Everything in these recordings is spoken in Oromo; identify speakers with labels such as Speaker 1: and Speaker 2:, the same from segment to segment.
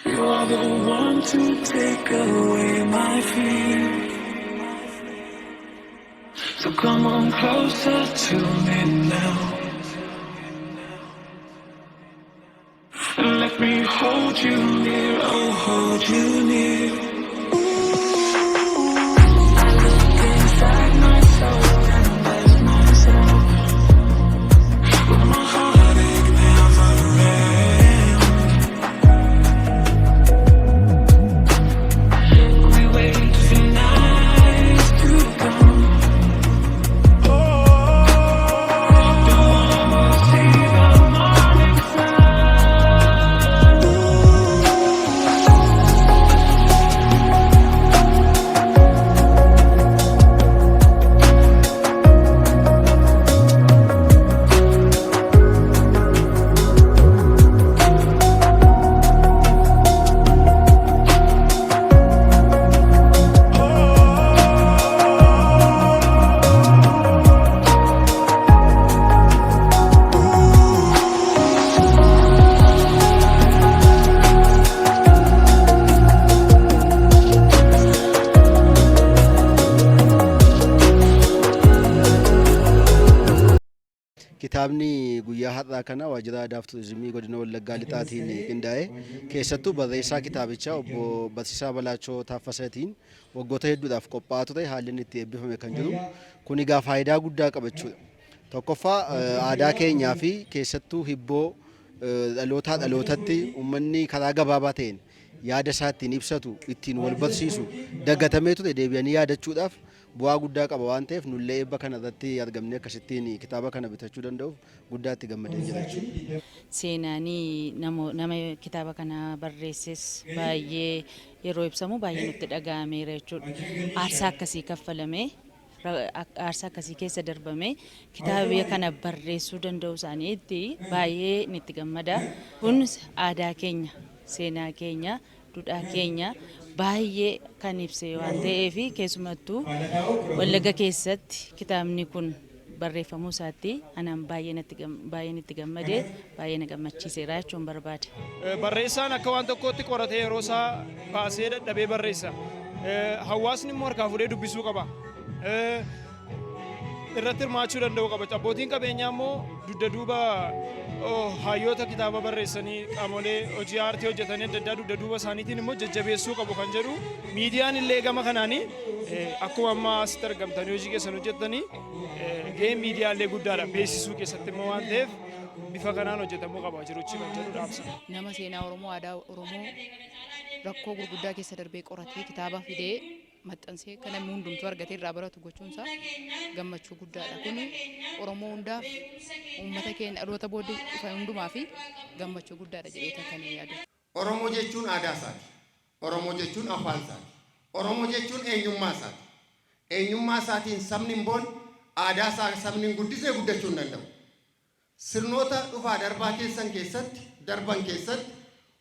Speaker 1: You are the one to take away my fear. So come on closer to me now, and let me hold you near, oh hold you near. I look inside my soul and ask myself, will my heartache never end? We wait for night to come.
Speaker 2: Kitaabni guyyaa har'aa kana waajjira aadaa fi turizimii godina Wallaggaa lixaatiin qindaa'e keessattuu barreessaa kitaabichaa obbo Barsiisaa Balaachoo Taaffasatiin waggoota hedduudhaaf qophaa'aa ture haalli inni itti eebbifame kan jiru kun egaa faayidaa guddaa qabachuudha. Tokkoffaa aadaa keenyaa fi keessattuu hibboo dhalootaa dhalootatti uummanni karaa gabaabaa ta'een yaada isaa ittiin ibsatu ittiin wal barsiisu dagatamee ture deebi'anii yaadachuudhaaf bu'aa guddaa qaba waan ta'eef nullee eebba kana irratti argamnee akkasittiin kitaaba kana bitachuu danda'uuf guddaa itti gammadee jira jechuudha.
Speaker 3: Seenaanii nama kitaaba kana barreesses baay'ee yeroo ibsamu baay'ee nutti dhaga'ameera jechuudha. Aarsaa akkasii kaffalamee aarsaa akkasii keessa darbamee kitaaba kana barreessuu danda'u isaaniitti baay'ee nutti gammada. Kun aadaa keenya, seenaa keenya, duudhaa keenya baay'ee kan ibse waan ta'eef keessumattuu Wallagga keessatti kitaabni kun barreeffamuu isaatti anaan baay'ee itti gammadee baay'ee na gammachiiseera jechuun barbaada.
Speaker 4: Barreessaan akka waan tokkootti qoratee yeroo isaa baasee dadhabee barreessa. Hawaasni immoo harkaa fuudhee dubbisuu qaba. Irratti hirmaachuu danda'u qaba. Abbootiin qabeenyaa immoo dugda duuba hayyoota kitaaba barreessanii qaamolee hojii aartii hojjetanii adda addaa dugda duuba isaaniitiin immoo jajjabeessuu qabu kan jedhu miidiyaan illee gama kanaanii akkuma amma asitti argamtanii hojii keessan hojjettanii gaheen miidiyaa illee guddaadha beeksisuu keessatti immoo waan ta'eef bifa kanaan hojjetamuu qaba jiruchi kan jedhu dhaamsa.
Speaker 5: Nama seenaa Oromoo aadaa Oromoo rakkoo gurguddaa keessa darbee qoratee kitaaba fidee maxxansee kan namni hundumtuu argatee irraa baratu gochuunsaa gammachuu guddaadha. Kun Oromoo hundaaf uummata keenya dhaloota booddee dhufan hundumaa fi gammachuu guddaadha jedhee kan yaadu.
Speaker 6: Oromoo jechuun aadaa isaati. Oromoo jechuun afaan isaati. Oromoo jechuun eenyummaa isaati. Eenyummaa isaatiin sabni hin boon aadaa isaa sabni hin guddisee guddachuu hin danda'u. Sirnoota dhufaa darban keessatti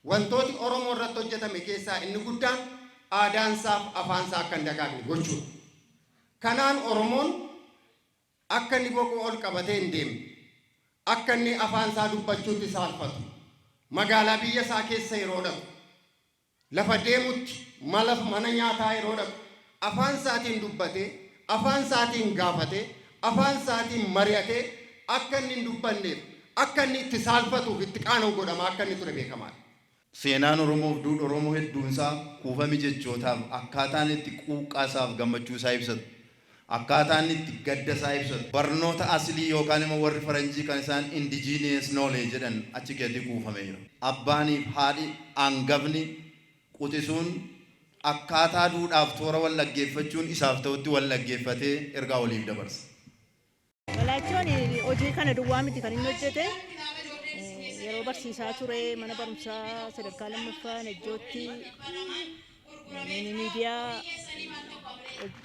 Speaker 6: wantooti Oromoo irratti hojjetame keessaa inni guddaan aadaan isaaf afaan isaa akka hin dagaagne gochuudha. Kanaan Oromoon akka inni boqoo ol qabatee hin deemne, akka inni afaan isaa dubbachuutti saalfatu, magaalaa biyya isaa keessa yeroo dhaqu, lafa deemutti mana nyaataa yeroo dhaqu, afaan isaatiin dubbatee, afaan isaatiin gaafatee, afaan isaatiin mari'atee akka inni hin dubbanneef, akka inni itti saalfatuuf itti qaana'u godhama akka inni ture beekamaadha.
Speaker 7: Seenaan Oromoof duudhaa Oromoo hedduun isaa kuufame jechootaaf akkaataan itti quuqqaa isaaf gammachuu isaa ibsatu akkaataan itti gadda isaa ibsatu barnoota asilii yookaan immoo warri faranjii kan isaan indigenous knowledge jedhan achi keessatti kuufameera. Abbaaniif haadhi hangafni quxisuun akkaataa duudhaaf toora wal dhaggeeffachuun isaaf ta'utti wal dhaggeeffatee ergaa waliif dabarsa.
Speaker 8: Balaachoon hojii kana duwwaa miti kan inni hojjete. Yeroo barsiisaa ture mana barumsaa sadarkaa lammaffaa Najjootti miidiyaa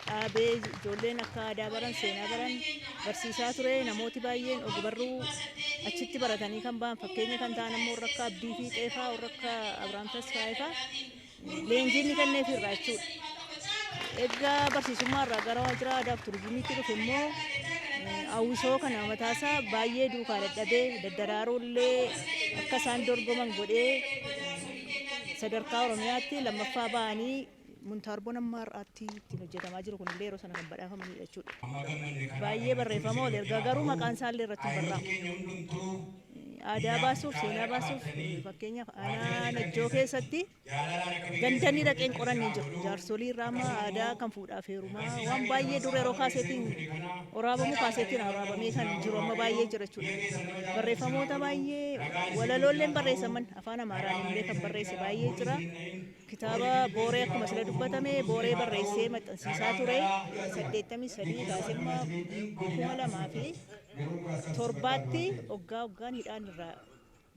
Speaker 8: dhaabee ijoolleen akka aadaa baran seenaa baran barsiisaa ture. Namooti baay'een ogbarruu achitti baratanii kan ba'an fakkeenya kan ta'an ammoo warra akka Abdii fi Xeefaa warra akka Abiraam Tasfaayifaa leenjiin ni kenneef irraa jechuudha. Egaa barsiisummaa irraa gara waajjira aadaa fi turizimiitti dhufe immoo hawwisoo kana mataasaa baay'ee duukaa dadhabee daddaraarullee akka isaan dorgoman godhee sadarkaa Oromiyaatti lammaffaa ba'anii muntaarboon amma har'aatti ittiin hojjetamaa jiru kun illee yeroo sana kan badhaafamanidha jechuudha. Baay'ee barreeffama ol ergaa garuu maqaan isaa illee irratti hin barraa'u. Aadaa baasuuf seenaa baasuuf fakkeenyaaf aanaa Najjoo keessatti gandanii dhaqeen qorannee jiru. Jaarsolii irraa amma aadaa kan fuudhaaf heerumaa waan baay'ee dura yeroo kaaseetiin waraabamu kaaseetiin waraabamee kan jiru amma baay'ee jira jechuudha. Barreeffamoota baay'ee walalooleen barreessaman afaan Amaaraan illee kan barreesse baay'ee jira. Kitaaba Booree akkuma sila dubbatame Booree barreessee maxxansiisaa ture 83 Gaasemmaa 2007tti waggaan hidhaan irraa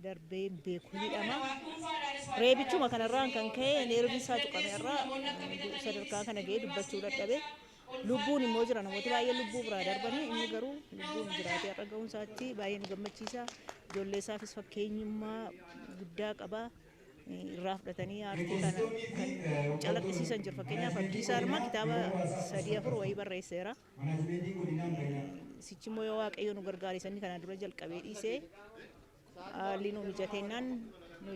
Speaker 8: darbee beeku hidhama. Reebichuma kanarraan kan ka'e neerbi isaa tuqame irraa sadarkaa kana ga'ee dubbachuu dadhabe. Lubbuun immoo jira namoota baay'ee lubbuu biraa darbanii inni garuu lubbuun jiraatee har'a ga'uun isaatti baay'ee nu gammachiisa. Ijoollee isaafis fakkeenyummaa guddaa qaba. Irraa fudhatanii aartii kana kan calaqqisiisan jiru. Fakkeenyaaf Abdiisaa Armaa kitaaba 3-4 wayii barreesseera. Sichi immoo yoo Waaqayyo nu gargaare sanni kana dura jalqabee dhiisee haalli nu mijateennaan nu